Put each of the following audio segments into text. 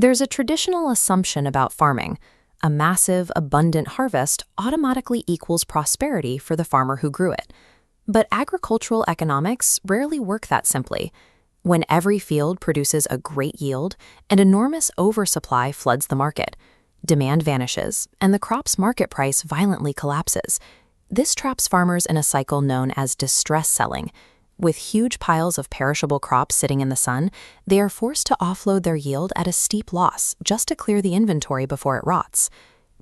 There's a traditional assumption about farming. A massive, abundant harvest automatically equals prosperity for the farmer who grew it. But agricultural economics rarely work that simply. When every field produces a great yield, an enormous oversupply floods the market. Demand vanishes, and the crop's market price violently collapses. This traps farmers in a cycle known as distress selling. With huge piles of perishable crops sitting in the sun, they are forced to offload their yield at a steep loss just to clear the inventory before it rots.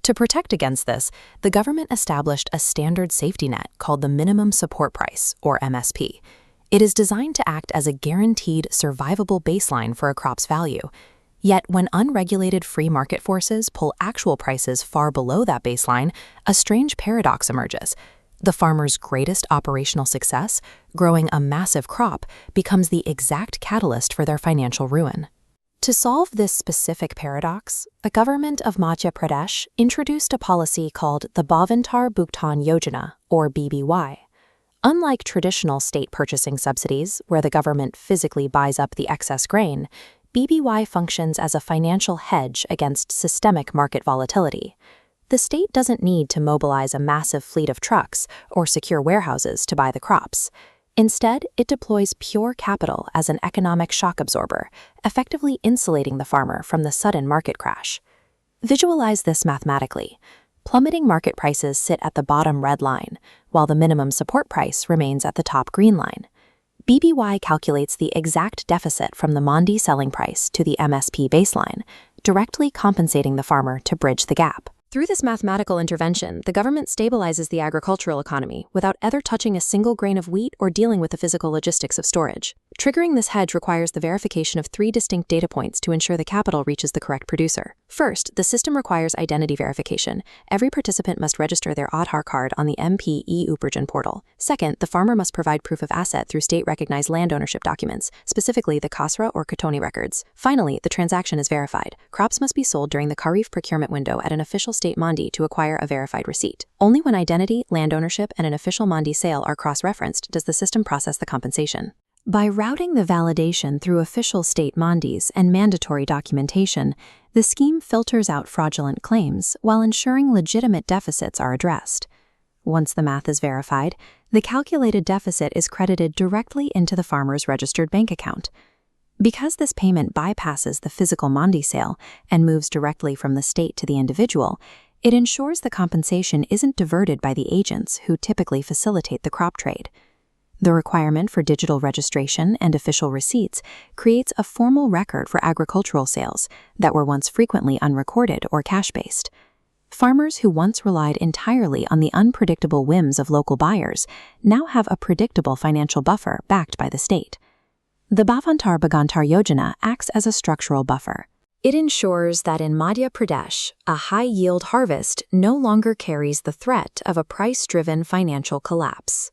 To protect against this, the government established a standard safety net called the Minimum Support Price, or MSP. It is designed to act as a guaranteed, survivable baseline for a crop's value. Yet, when unregulated free market forces pull actual prices far below that baseline, a strange paradox emerges. The farmer's greatest operational success, growing a massive crop, becomes the exact catalyst for their financial ruin. To solve this specific paradox, the government of Madhya Pradesh introduced a policy called the Bhavantar Bhugtan Yojana, or BBY. Unlike traditional state purchasing subsidies, where the government physically buys up the excess grain, BBY functions as a financial hedge against systemic market volatility. The state doesn't need to mobilize a massive fleet of trucks or secure warehouses to buy the crops. Instead, it deploys pure capital as an economic shock absorber, effectively insulating the farmer from the sudden market crash. Visualize this mathematically. Plummeting market prices sit at the bottom red line, while the minimum support price remains at the top green line. BBY calculates the exact deficit from the mandi selling price to the MSP baseline, directly compensating the farmer to bridge the gap. Through this mathematical intervention, the government stabilizes the agricultural economy without ever touching a single grain of wheat or dealing with the physical logistics of storage. Triggering this hedge requires the verification of 3 distinct data points to ensure the capital reaches the correct producer. First, the system requires identity verification. Every participant must register their Aadhaar card on the MP e-Uparjan portal. Second, the farmer must provide proof of asset through state-recognized land ownership documents, specifically the Khasra or Kotoni records. Finally, the transaction is verified. Crops must be sold during the Kharif procurement window at an official state mandi to acquire a verified receipt. Only when identity, land ownership, and an official mandi sale are cross-referenced does the system process the compensation. By routing the validation through official state mandis and mandatory documentation, the scheme filters out fraudulent claims while ensuring legitimate deficits are addressed. Once the math is verified, the calculated deficit is credited directly into the farmer's registered bank account. Because this payment bypasses the physical mandi sale and moves directly from the state to the individual, it ensures the compensation isn't diverted by the agents who typically facilitate the crop trade. The requirement for digital registration and official receipts creates a formal record for agricultural sales that were once frequently unrecorded or cash-based. Farmers who once relied entirely on the unpredictable whims of local buyers now have a predictable financial buffer backed by the state. The Bhavantar Bhugtan Yojana acts as a structural buffer. It ensures that in Madhya Pradesh, a high-yield harvest no longer carries the threat of a price-driven financial collapse.